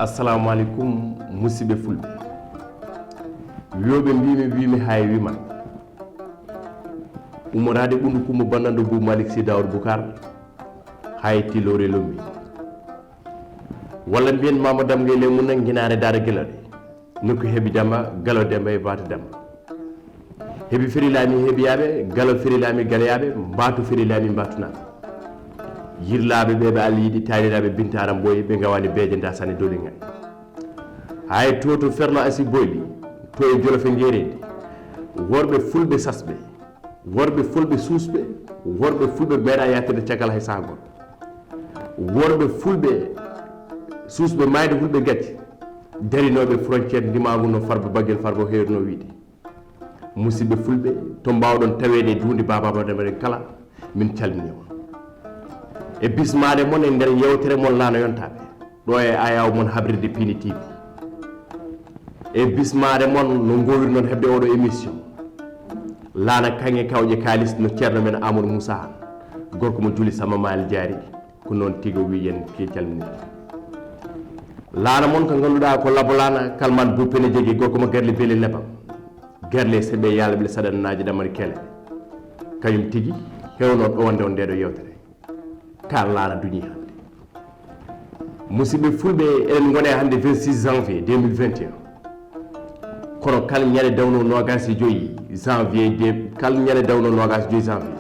assalamu alaikum musibe fulbe yobe wimi hay wima umorade bundu kumo bandando bu malik si dawr bukar hay tilore lombi wala mbiyen mamadam ngele mun nginaare dara gelade nuko hebi dama galo dembe e bata dama hebi ferilami hebiyabe galo ferilami galayabe mbatu ferilami mbatuna yirlaabe be alidi tayrirabe bintaram boy be ngawani beje nda sane doli ngal hay toto ferno asi boyli to e jolofe ngerede worbe fulbe sasbe worbe fulbe susbe worbe fulbe beeda yattede ciagal hay sago worbe fulbe susbe mayde fulbe gatti darinobe frontière ndimagu no farba bagel farbo heerno wiide musibe fulbe to mbawdon tawede dundi baba demere kala min calmini on e bismade mon e nder yewtere mon Lana Yontabe do e ayaw mon habrirde Piindi TV e bismade mon no ngowir non hebde odo émission Lana kange kawje kalis no Thierno men Amadou Moussa gorko mo juli sama mal jaari ko non tigo wiyen ki calmini Lana mon ko ganduda ko labolana kalman bu pene jegi gorko mo gerle bele lebam gerle sebe yalla bil sadan naaji damari kele kayum tigi hewno do wonde on dedo yewtere kal Lana duñi hande musibe fulbe en ngone hande 26 janvier 2021 kono kal ñale dawno nogasi joyi janvier de kal ñale dawno nogasi joyi janvier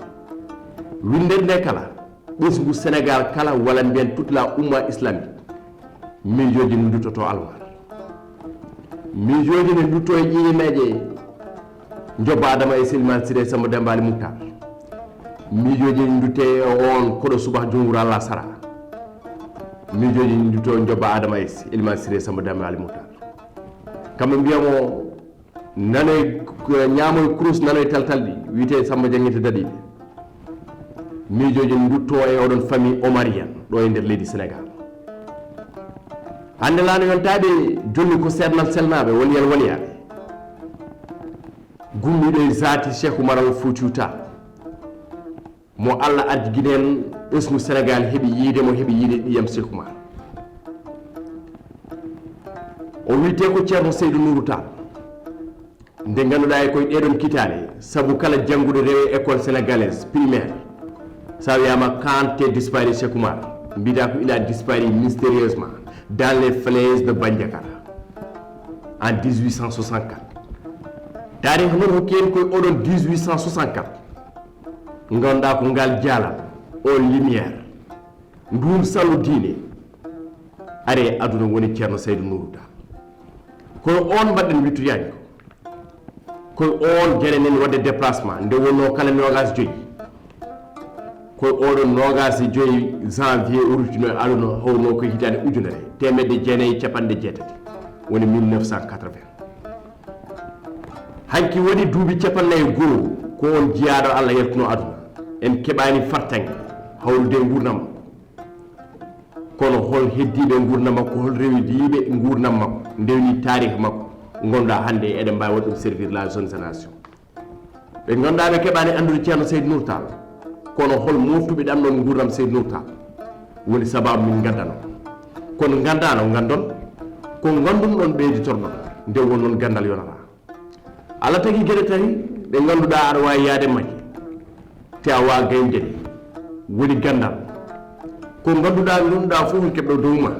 winde ne kala busbu Sénégal kala wala mbiyen toute la umma islamique mijoji ndutoto alwar mijoji ne nduto e ƴiƴe meje njoba adama e silman sire sama dembali muktar mijoji ndute on kodo subah jumhur Allah sara mijoji nduto njoba adama e ilman sire sama dembali muktar kam mbiyamo nanoy ñaamoy kurus nanoy taltaldi wite samba jangete dadiɓe mijoji ndutto e oɗon famille omarienne ɗo e nder leydi Sénégal hande Lana Yontabe jonni ko seednal selnaɓe woliyal waliyaɓe gummiɗo e zati Cheikh Oumar Al Foutiyou Tall mo Allah addi guinen ɓesgu Sénégal heeɓi yiide mo heeɓi yiide ɗiyam Cheikh Oumar o wiite ko Thierno Seydou Nourou Tall nde ganduɗa e koye ɗeɗon kitale saabu kala jangguɗo rewe école sénégalaise primaire sa wiyama Kanté disparu Cheikh Oumar mbita ko il a disparu mystérieusement dans les falaises de Bandiagara en 1864 tarikh non hokki en koye oɗon 1864 ganduɗa ko ngal jaalal o lumière ndun sallu diine are aduna woni Thierno Seydou Nourou Tall koye on mbaɗɗen wittoyani ko koye on gueɗe nen wadde déplacement nde wonno kala nogas joyi koye oɗon nogas joyi janvier urtino aduna howno ko hitande ujunere temedde jeenayyi capanɗe jeetati woni 1980 hanki waɗi duuɓi capannayyi goho ko on jiyaɗo Allah yaltuno aduna en keɓani fartange hawlude gurdam kono hol heddiɓe gurdam makko hol rewidiɓe gurdam makko ndewni tarikh makko gonda hande eɗen mbawi waɗum servir la jeune génération ɓe ganduɗa ɓe keɓani andude Thierno Seydou Nourou Tall kono hol moftuɓe ɗam ɗon gurdam Seydou Nourou Tall woni sababu min gandano kono gandano gandon ko gandum ɗon ɓeyditorɗon nde won noon gandal yonata Allah tagi gueɗe tari ɗe ganduɗa aɗa wawi yaade majje te a wawa gayndede woni gandal ko ganduɗa ganduɗa fof hol keɓɗo dowma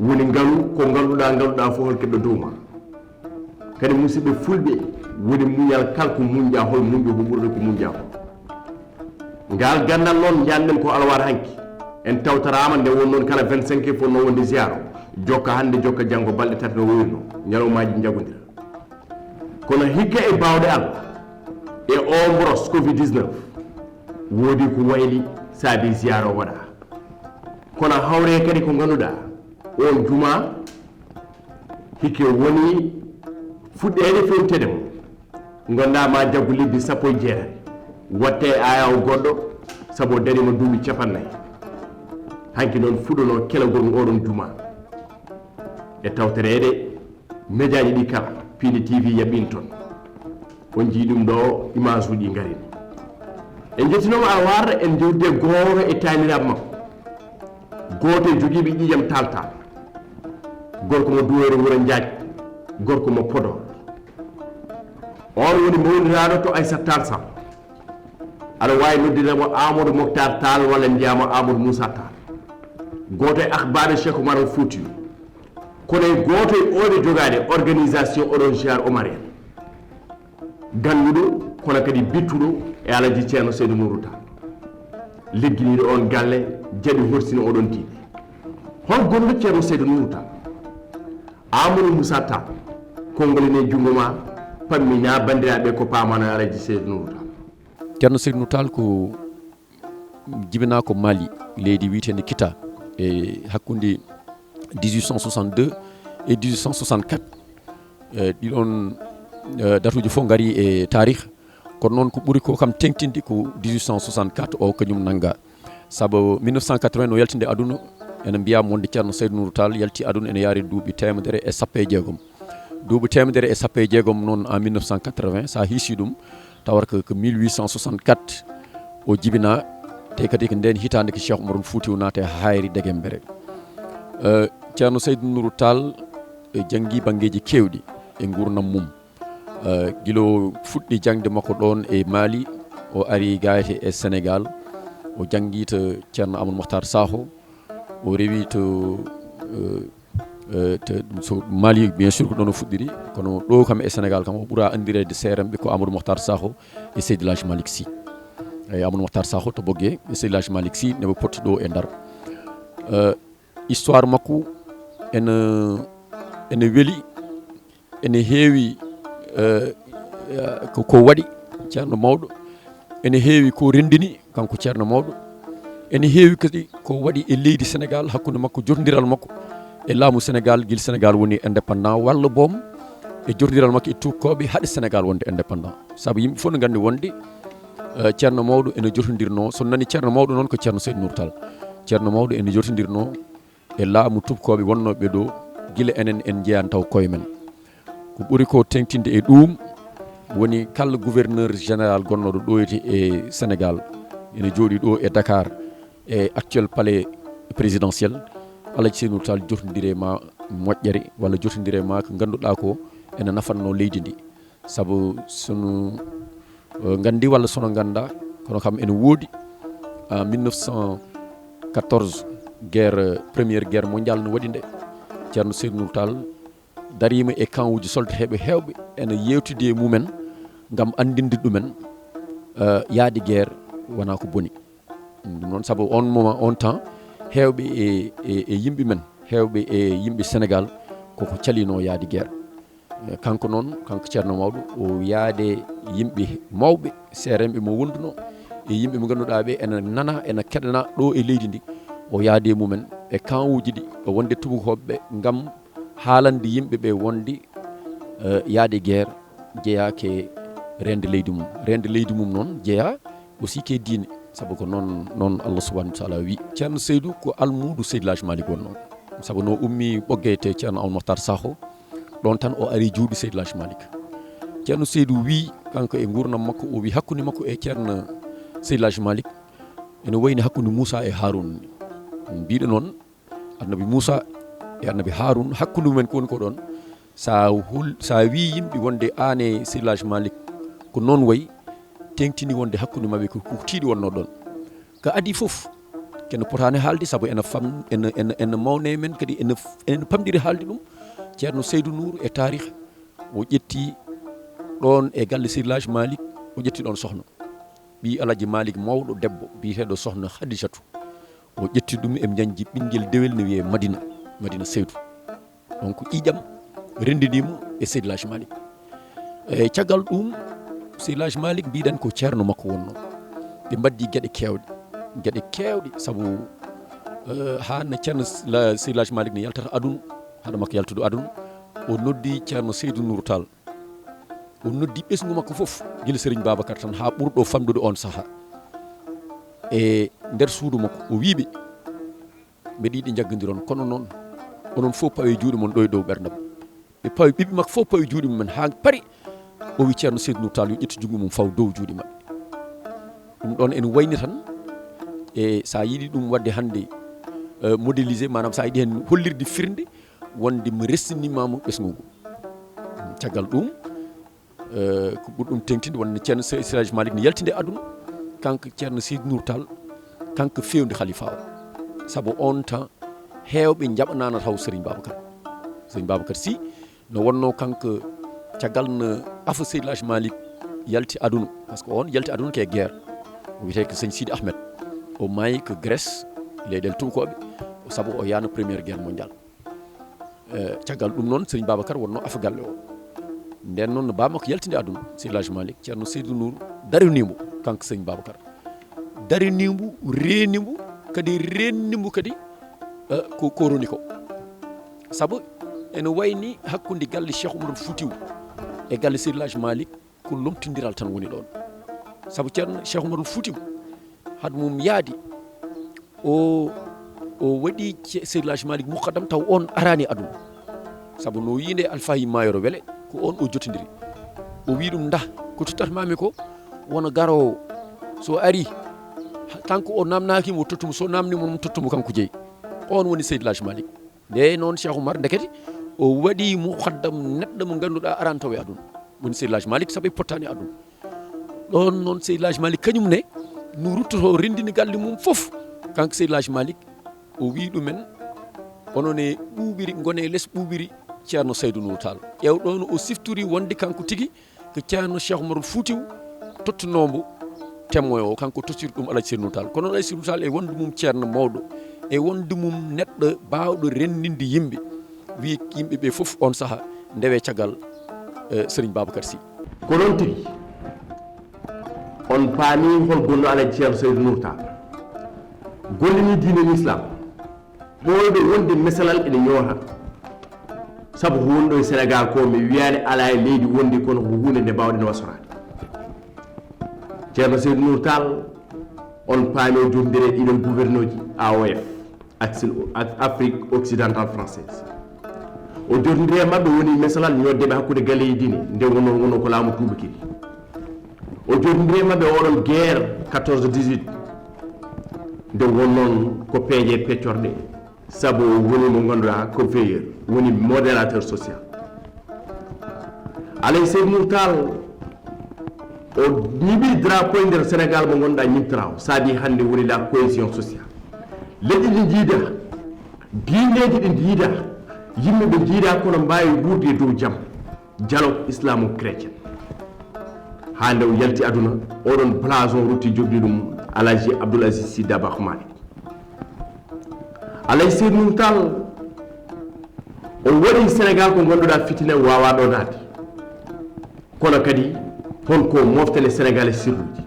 woni ngalu ko ganduɗa fof hol keɓɗo dowma kadi musidɓe fulɓe woni muñal kalko muñƴa hol muñƴo ko ɓurɗo ko muñƴa ko ngal gandal noon janɗen ko alawar hanki en tawtarama nde won noon kala 25 fof no wonde ziyaro jokka hande jokka janggo balɗe tati no woyirno ñalawmaji jagodira kono hikka e bawɗe Allah e o mboros covid 19 woodi ko wayli saabi ziyaro waɗa kono hawre kadi ko ganduɗa on juma hike woni fuɗɗede fewtede mo gonda ma jaggu lebbi 17 watte ayaw goɗɗo saabu darima duuɓi 40 hanki noon fuɗɗono kelagol oɗon juma e tawterede médiaji ɗi kala Piindi TV yaɓin toon on jii ɗum ɗo image uji garini en jettinoma alwar en jewde goto e taniraɓe makko goto e joguiɓe ƴiƴam taltal gorko mo duwere wuro njaaj gorko mo Podor on woni mawniraɗo to Aissata Tall Sall aɗa wawi noddinamo Amadou Mokhtar Tall walla mbiyama Amadou Moussa Tall goto e akhbare Cheikh Oumar Foutiyou kono e goto e oɗe jogade organisation oɗon genre omarien ganduɗo kono kadi bittuɗo e alaji Thierno Seydou Nourou Tall legginiɗo on galle jaɓi horsino oɗon diine hol gonɗo Thierno Seydou Nourou Tall Amadou Moussa Tall kongolene jungo ma pammina bandiraɓe ko pamano alaji Seydou Nourou Tall. Thierno Seydou Nourou Tall ko jibina ko Mali leydi witende Kita e hakkude 1862 et 1864 ɗiɗon datuji fof gari e tarikh kono noon ko ɓuri ko kam tengtinde ko 1864 o kañum nanga saabu 1980 no yaltinde aduna ene mbiyama wonde Thierno Seydou Nourou Tall yalti aduna ene yaari duuɓi 160 duuɓi 160 noon en 1980 sa hiisi ɗum tawata ko 1864 o jibina te kadi ko nden hitande ko Cheikh Oumar Foutiyou naate hayri Degembere Thierno Seydou Nourou Tall janggi banggueji kewɗi e gurdam mum guilo fuɗɗi jangde makko ɗon e Mali o ari gayete e Sénégal o janggi to Thierno Amadou Mokhtar Sakho o rewi to Mali bien sûr ko ɗon o fuɗɗiri kono ɗo kam e Sénégal kam o ɓuura andirede seeremɓe ko Amadou Mokhtar Sakho e Seydou El Hadji Malick Sy e Amadou Mokhtar Sakho to Bogué e Seydou El Hadji Malick Sy neɓe potti ɗo e Ndar histoire makko ene weeli ene heewi ko waɗi ceerno mawɗo ene heewi ko rendini kanko ceerno mawɗo ene heewi kadi ko waɗi e leydi Sénégal hakkude makko jotodiral makko e laamu Sénégal guila Sénégal woni indépendant walla boom e jotodiral makko e tukkoɓe haɗe Sénégal wonde indépendant saabu yimɓe fof ne gandi wonde ceerno mawɗo ene jotodirno so nani ceerno mawɗo noon ko ceerno Seydou Nourou Tall ceerno mawɗo ene jotodirno e laamu tubkoɓe wonnoɓe ɗo guila enen en jeeyantaw koye men ko ɓuri ko tengtinde e ɗum woni kala gouverneur général gonnoɗo ɗoyti e Sénégal ene jooɗi ɗo e Dakar e actuel palais présidentiel Alaji Seydou Nourou Tall jotodire ma moƴƴere walla jotodire ma ko ganduɗa ko ene nafanno leydi ndi saabu sono gandi walla sono ganda kono kam ene woodi en 1914 première guerre mondiale no waɗi nde ceerno Seydou Nourou Tall darima e camp uji soldateɓe hewɓe ene yewtide e mumen gam andinde ɗumen yaade guerre wona ko boni ɗum noon saabu on moment on temps hewɓe e yimɓe men hewɓe e yimɓe Sénégal koko calino yaade guerre kanko noon kanko ceerno mawɗo o yaade yimɓe mawɓe seeremɓe mo wonduno e yimɓe mo ganduɗa ɓe ene nana ene keɗana ɗo e leydi ndi o yaade mumen e camp uji ɗi o wonde tubakoɓeɓe gam haalande yimɓeɓe wonde yaade guerre jeeyake rende leydi mum noon jeeya aussi ke diine saabu ko noon Allah subahanahu wa taala wi ceerno Seydou ko almudo Seydou El Hadji Malick wonno saabu no ummi ɓoggete ceerno Amadou Mokhtar Sakho ɗon tan o ari juuɗe Seydou El Hadji Malick ceerno Seydou wi kanko e gurdam makko o wi hakkude makko e ceerno Seydou El Hadji Malick ene wayni hakkude Moussa e Haroun mbiɗo noon annabi Moussa e annabi Haroun hakkude mumen ko woni ko ɗon sa wi yimɓe wonde an e Seydou El Hadji Malick ko noon wayi tengtini wonde hakkude mabɓe ko tiiɗi wonno ɗon ko adi foof kene potani haalde saabu ene mawne men kadi ene pamɗiri haalde ɗum ceerno Seydou Nourou e tarikh o ƴetti ɗon e galle Seydou El Hadji Malick o ƴetti ɗon sohna ɓi Alaji Malick mawɗo debbo biyeteɗo sohna Khadijatou o ƴetti ɗum e jañji ɓinguel dewel ne wiye Madina Seydou donc ƴiƴam rendinimo e Seydou El Hadji Malick e caggal ɗum Seydou El Hadji Malick mbiɗen ko ceerno makko wonno ɓe mbaddi gueɗe kewɗe saabu hanno ceerno Seydou El Hadji Malick ne yaltata aduna haɗa makko yaltude aduna o noddi ceerno Seydou Nourou Tall o noddi ɓesgu makko foof guila Serigne Babacar tan ha ɓurɗo famdude on saaha e nder suudu makko o wiɓe mbeɗa yiiɗi jaggodiron kono noon onon fof pawe juuɗe mon ɗo e dow ɓerdam ɓe pawi ɓiɓɓe makko fof pawi juuɗe mumen ha paari o wi ceerno Seydou Nourou Tall yo ƴettu jungo mum faw dow juuɗe mabɓe ɗum ɗon ene wayni tan e sa yiiɗi ɗum wadde hande modélisé manam sa yiiɗi hen hollirde firnde wonde mi restinimamo ɓesgu ngu caggal ɗum ko ɓurɗum tengtinde wonde ceerno Seydi Malick ne yaltinde aduna kanko ceerno Seydou Nourou Tall kanko fewde khalifa o saabu on temps hewɓe jaɓanano taw Serigne Babacar Sy no wonno kanko caggal no afa Seydi Malick yalti aduna par ce que on yalti aduna ke guerre o wiyete ko seigne Sidi Ahmed o maayi ko Grèce leyɗele tubakoɓe saabu o yaano premiére guerre mondial caggal ɗum noon Serigne Babacar wonno afa galle o nden noon no bamako yaltinde aduna Seydi Malick ceerno Seydou Nourou darinimo kanko Serigne Babacar darinimo renimo kadi rennimo kadi ko koroni ko saabu ene wayni hakkude galle Cheikh Oumar Foutiyou e galle Seydi Malick ko lomtidiral tan woni ɗon saabu ceerno Cheikh Oumar Foutiyou hade mum yaadi o waɗi Seydi Malick mukaddam taw on arani aduna saabu no yinde alfahi mayoro wele ko on o jotodiri o wi ɗum nda ko tottatmami ko wona garowo so ari tanko o namnakimo tottumo so namnimo mum tottumo kanko jeeyi on woni Seydi Malick nde noon Cheikh Oumar ndekete o waɗi mukaddam neɗɗo mo ganduɗa arani taw e aduna woni Seydi Malick saabu pottani aduna ɗon noon Seydi Malick kañum ne no ruttoto rendini galle mum foof kanko Seydi Malick o wi ɗumen onon e ɓuuɓiri gone less ɓuuɓiri ceerno Seydou Nourou Tall ƴewɗon o siftori wonde kanko tigui ko ceerno Cheikh Oumar Foutiyou tottunombo témoin o kanko tottiri ɗum Alaji Seydou Nourou Tall kono Alaji Seydou Nourou Tall e wonde mum ceerno mawɗo e wonde mum neɗɗo bawɗo rendinde yimɓe wi yimɓeɓe foof on saaha ndewe caggal Serigne Babacar Sy ko noon tigi on paami hol gonɗo Alaji ceerno Seydou Nourou Tall gollini diine l'islam ɓoyɓe wonde mesalal ene ñoota saabu ko wonɗo e Sénégal ko mi wiyani ala e leydi wondi kono ko hunde nde mbawɗen wasorade ceerno Seydou Nourou Tall on paami o jomdiri e ɗiɗon gouverneur ji AOF Afrique occidentale française o jotodiri e mabɓe woni mesalal ñoddeɓe hakkude galleji diine nde wono ko laamu tubakiri o jotodiri e mabɓe oɗon guerre 14-18 nde wonnoon ko peeje peccorɗe saabu woni mo ganduɗa conveyor woni modérateur social Alaji Seydou Nourou Tall o ñiɓi drapeau nder Sénégal mo ganduɗa ñimtirawo saabi hande woni la cohésion sociale leƴƴi ɗi jiida diineji ɗi jiida yimɓeɓe jiida kono mbawi wurde e dow jaam dialogue islamo-chrétien hande o yalti aduna oɗon blason rutti jogdi ɗum Alaji Abdoul Aziz Sy Dabakh Malick Alaji Seydou Nourou Tall o waɗi Sénégal ko ganduɗa fitine wawa ɗonade kono kadi honko moftene sénégalais sirluji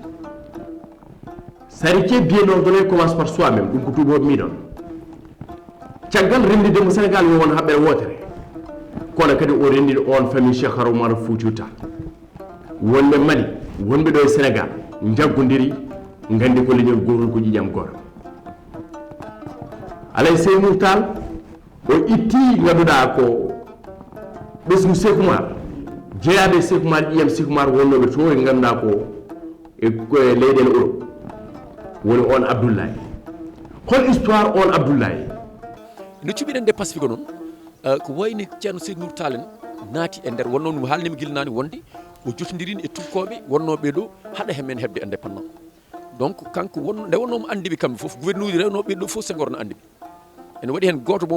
sari ke bien ordonné commence par soi-même ɗum ko tubaɓe miɗon caggal rendidemo Sénégal yo won haɓɓere wotere kono kadi o rendini on famille Cheikh Oumar Foutiyou Tall wonɓe Mali wonɓe ɗo e Sénégal jaggodiri gandi ko leñol gotol ko ƴiƴam goto Alaji Seydou Nourou Tall o itti ganduɗa ko ɓesgu Cheikh Oumar jeeyaɓe Cheikh Oumar ƴiyam Cheikh Oumar wonnoɓe to e ganduɗa ko e leyɗele Europe woni on Abdoulaye hol histoire on Abdoulaye no cuɓiɗen nde pacifique noon ko wayni ceerno Seydou Nourou Tall en naati e nder wonnoon mi haalnima guilnani wonde o jotodirino e tukkoɓe wonnoɓe ɗo haɗa hemen hebde indépendant donc kanko nde wonnomo andiɓe kamɓe foof gouverneur uji rewnoɓe ɗo foof Senghor no andiɓe ene waɗi hen goto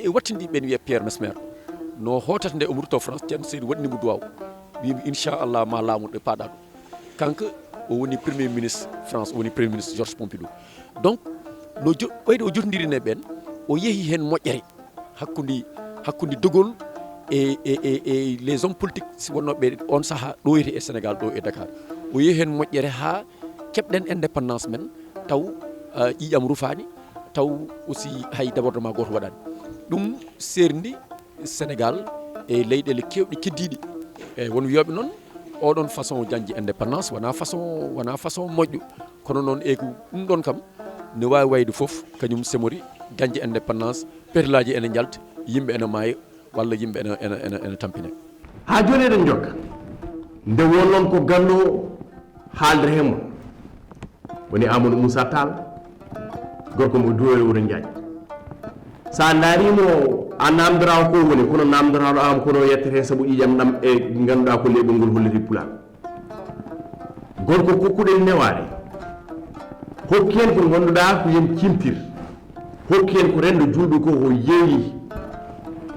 e wattindiɓe ne wiye Pierre Mesmer no hotata nde omo rutto France ceerno Seydou waɗinimo duwaw wimi inchallah ma laamuɗo paaɗa ɗo kanko o woni premier ministre France o woni premier ministre Georges Pompidou donc no ɓayde o jotodirine ɓen o yeehi hen moƴƴere hakkude de Gaulle e les hommes politiques wonnoɓe on saaha ɗoyti e Sénégal ɗo e Dakar o yeehi hen moƴƴere ha keɓɗen indépendance men taw ƴiƴam rufani taw aussi hay débordement goto waɗani ɗum serndi Sénégal e leyɗele kewɗe keddiɗe eyyi won wiyoɓe noon oɗon façon jañji indépendance wona façon moƴƴo kono noon e ko ɗum ɗon kam ne wawi wayde foof kañum semori dañde indépendance perlaji ene jalta yimɓe ene maayo walla yimɓe ene tampine ha joni eɗen jokka nde wonnoon ko ganno haaldere hen mon woni Amadou Moussa Tall gorko mo duwoye Wuro Ndiaye sa daarimo a namdara ko woni kono namdara am kono yettere sabu ƴiƴam ɗam e ganduɗa ko leɓol ngol holliri pulaar gorko kokkuɗen neware hokki hen ko ganduɗa ko yen cimtir hokki hen ko rendo julɓe ko o yeeyi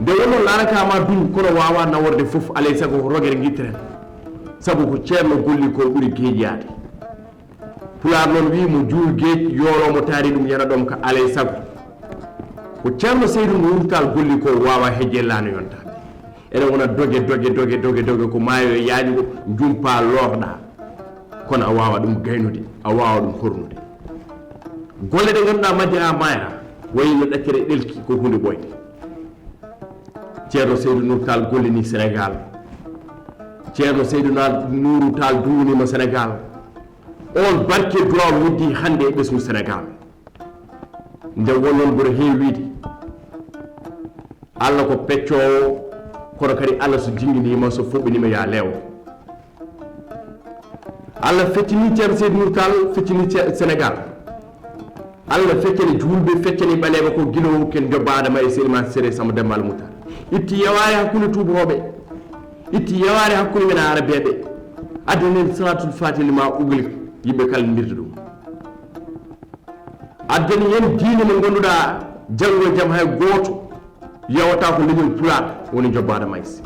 nde wonon larakama duñ kono wawa naworde foof alay sago ko rogere guitteren sabu ko ceerno golli ko ɓuuri geeƴiyade pulaar noon wi mo juul geeƴ yooromo taari ɗum yana ɗom ko alay sago ko ceerno Seydou Nourou golli ko wawa hejje Lana Yontabe ene wona doge ko maayo e yaaji ko jumpa lorɗa kono a wawa ɗum gaynude a wawa ɗum hornude golle ɗe ganduɗa majje ha mayra wayino ɗaccere ɗelki ko hunde ɓoyde ceerno Seydou Nourou gollini Sénégal ceerno Seydou Nourou duwunima Sénégal on barke droit woddi hande e ɓesgu Sénégal nde wonon ɓuura heewi wiide Allah ko peccowo kono kadi Allah so jinginima so fuɓɓinima ya leewo Allah feccini ceerno Seydou Nourou feccini Sénégal Allah feccani julɓe feccani ɓaleɓe ko guilowo ken jobbadama e sédima séré Samba Demba Moutar itti yeware hakkude tubaroɓe itti yeware hakkude men arabeɓe addani salatul fatili ma ugli yimɓe kala mbirta ɗum addani yen diine mo ganduɗa janggo jaam hay goto yewata ko leñol pulaar woni jobbade maysi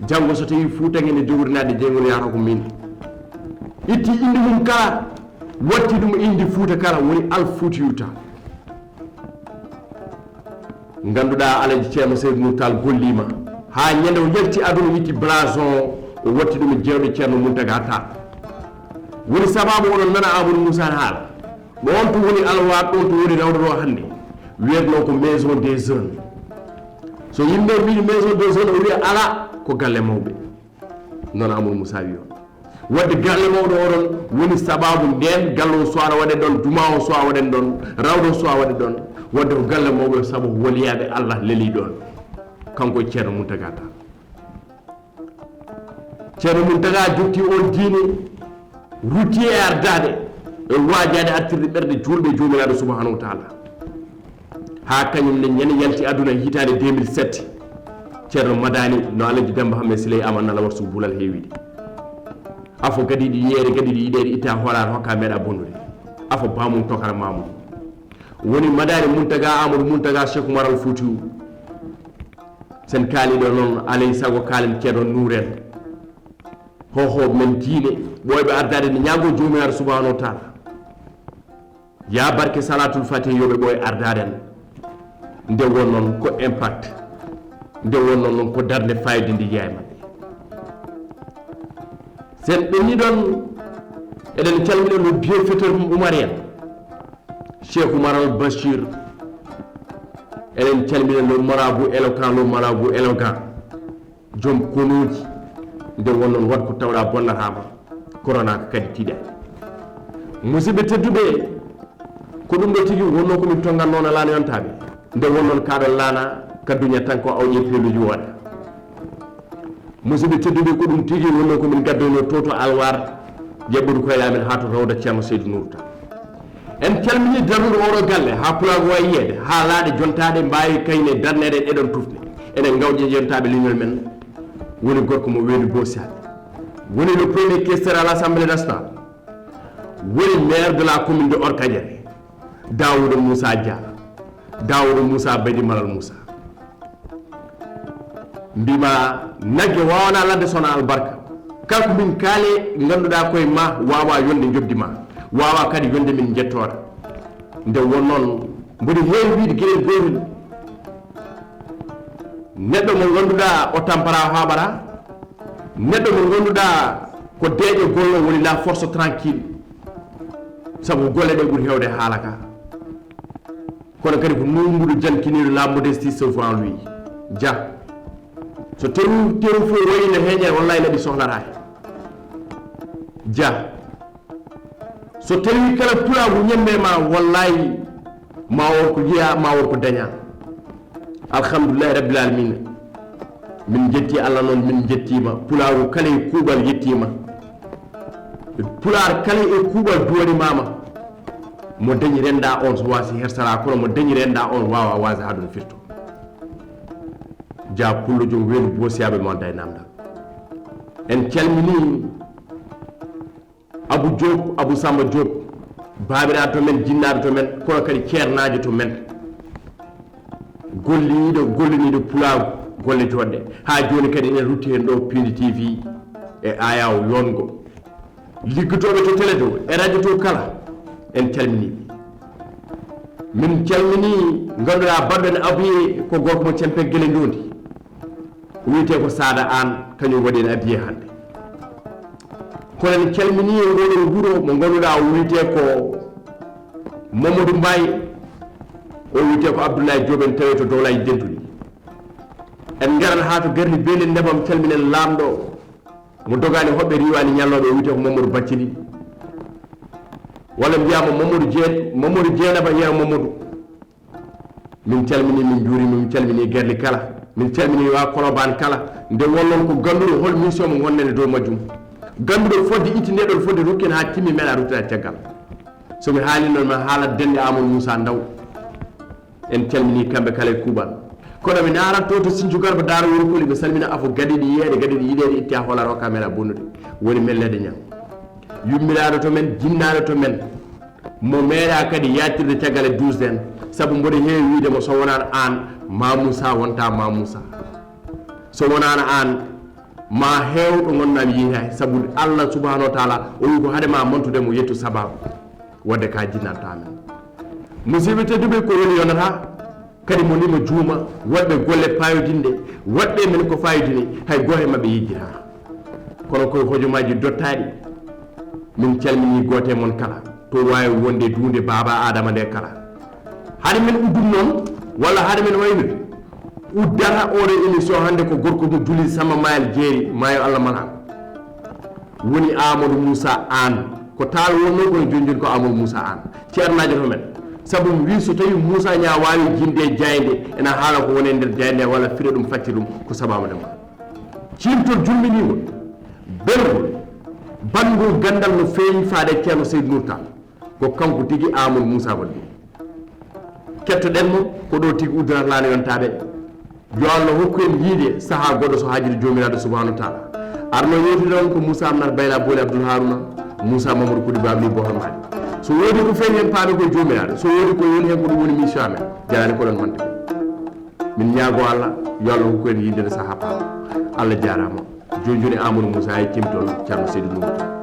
janggo so tawi fuutagui ne jogornade jeygol yata ko min itti indi mum kala watti ɗum indi fuuta kala woni alfuutiyu Taal ganduɗa alaji ceerno Seydou Nourou gollima ha ñande o yalti aduna yitti blason o watti ɗum e jewɗe ceerno Mountaga Tall woni sababu oɗon nana Amadou Moussa haala ɗon to woni alwat ɗon to woni rawdoɗo hannde wiyatno ko maison des jeunes so yimɓe mbi maison des jeunes o wiya ala ko galle mawɓe noon Amadou Moussa wi on wadde galle mawɗo oɗon woni sababu nden galle o soara waɗe ɗon duma o soa waɗen ɗon rawdo o soa waɗe ɗon wadde ko galle mawɓe saabu woliyaɓe Allah leeli ɗon kanko e ceerno Mountaga Tall ceerno Mountaga jotti on diine rutti e ardade e waajade artirde ɓerde julɓe jomiraɗo subhanahu wa taala ha kañum ne ñande yalti aduna hitande 2007 ceerno madani no alaji Demba Hamme Siley amanala warsu bulal heewide afo kadi ɗi yeere kadi ɗi yiɗede itta hoolare hokka meeɗa bonnude afo bamum tokara mamum woni madani Mountaga Amadou Mountaga Cheikh Oumar Al Foutiyou sen kaaliɗo noon alay sago kaalen ceerno Nourou en hohoɓe men diine ɓoyɓe ardade ne ñaago jomiraɗo subhanahu wa taala ya barke salatul fatih yoɓe ɓooye ardaden nde won noon ko impact nde won noon ko darde fayde ndi yiya e maɓɓe sen ɓenni ɗon eɗen calmina no bienfaiteur Oumar en Cheikh Oumar Al Bachir eɗen calmina no marabout éloquent lo marabout éloquent joom konuji nde won noon wat ko tawɗa bonnatama corona ko kadi tiiɗani musidɓe tedduɓe ko ɗum ɗo tigui wonno komin tongannono Lana Yontabe nde won noon kaɗon Lana kadduña tan ko awƴe peeluji woɗa musidɓe tedduɓe ko ɗum tigui wonno komin gaddoyno toto alwar ƴeɓɓude koye amen ha to rawda ceerno Seydou Nourou Tall en calmini darnude oɗo galle ha pulago wawi yiyede ha laaɗe jontaɗe mbawi kayne darnede en eɗon tufne enen gawƴe Yontabe leñol men woni gorko mo weeni Bossiade woni le premier questeur à l'Assemblée nationale woni maire de la commune de Orkadiéré Daouda Moussa Dia Daouda Moussa Badi Malal Moussa mbima nagge wawana ladde sona albarka kala ko min kaale ganduɗa koye ma wawa yonde jobdi ma wawa kadi yonde min jettora nde won noon mboɗo heewi wiide gueɗel gotel neɗɗo mo ganduɗa o tampara haɓara neɗɗo mo ganduɗa ko deeƴo gollo woni la force tranquille saabu golle ɗe ɓuuri hewde haala ka kono kadi ko numbuɗo jankiniɗo la modestie sauvant lui dia so teru fo royino heeñere wallahi naɓi sohlata dia so tawi kala pulagu ñemme ma wallahi ma won ko yiya ma won ko daña alhamdulillahi rabbil alamin min jetti Allah noon min jettima pularu kala e kuuɓal yettima pular kala e kuuɓal duwani mama mo dañi renda on so wasi hersara kono mo dañi renda on wawa wasa haɗum firto ja pullo jom welu bosiyaɓe monta e namdal en calmini Abou Diop Abou Samba Diop babiraɓe to men jinnaɓe to men kono kadi ceernajo to men golliniɗo pulaar golle joɗɗe ha joni kadi enen rutti hen ɗo Piindi TV e ayaw yongo liggotoɓe to télé to e radio to kala en calminiɓe min calmini ganduɗa baɗɗo ne abiye ko gorko mo cempe guele ndondi wiyete ko Sada An kañum waɗi en abiye hande kono en calmini e ngoɗon wuuro mo ganduɗa o wiyete ko Mamadou Mbaye o wiyete ko Abdoulaye Diop en tawi to dowlaji dentuɗi en garan ha to gardi beeli ndemam calminen lamɗo mo dogani hoɓɓe riwani ñalloɓe o wiyete ko Mamadou Bathily walla mbiyama Mamadou Dieynaba yeewa Mamadou min calmini min juurima min calmini guerli kala min calmini wa Kolobane kala nde wonnon ko ganduɗo hol mission mo gonnen e dow majjum ganduɗo fodde itti ndeɗon fodde rukken ha timmi meeɗa ruttata caggal somi haali noon mi haalat dende Amadou Moussa Ndaw en calmini kamɓe kala e kuuɓal kono mi naratto to Sinthiou Garba Daara Wurkoli mi salmina afo gaɗiɗi yeeɗe gaɗiɗi yiɗede itti ha hoolare hokka meeɗa bonnude woni mellede ñam yummiraɗo to men jinnaɗo to men mo meeɗa kadi yattirde caggal e 12 en saabu mboɗo heewi wiidemo so wonano an ma Moussa wonta ma Moussa so wonano an ma heew ɗo gonɗami yiita saabu Allah subahanahu wa taala o wi ko haadema montudemo yettu sababu wadde ka jinnanta men musidɓe tedduɓe ko woni yonata kadi mo nima juuma waɗɓe golle payodinde waɗɓe men ko fayodini hay goto mabɓe yejjita kono koye hojomaji dottaɗi min calmini gote mon kala to wawi wonde dunde baba adama nde kala haade men uddum noon walla haade men waynude uddata oɗo émission hande ko gorko mo juli Samba Mayel Jeeri maayo Allah mala woni Amadou Moussa Anne ko taal wonno kono joni ko Amadou Moussa Anne ceernajo to men saabu mi wi so tawi Moussa ña wawi jinde jayde ena haala ko woni e nder jayde walla fira ɗum facci ɗum ko sababu nde ma cimtol julminimo belgol bandol gandal no feewi faade Thierno Seydou Nour Tall ko kanko tigi Amadou Moussa waɗi kettoɗen mo ko ɗo tigi uddata Lana Yontabe yo Allah hokku en yiide saaha goɗɗo so haajude jomiraɗo subahanahu wa taala arno yewtide on ko Moussa Amnar Bayla Booli Abdoul Harouna Moussa Mamadou Koudy Babli Bohol Madi so wodi ko feewi hen paami koye jomiraɗo so wodi ko woni hen ko ɗum woni mission amen jarani ko ɗon wonde min ñaago Allah yo Allah hokku en yiidede saaha paama Allah jarama joni Amadou Moussa e timtol Thierno Seydou Nour Tall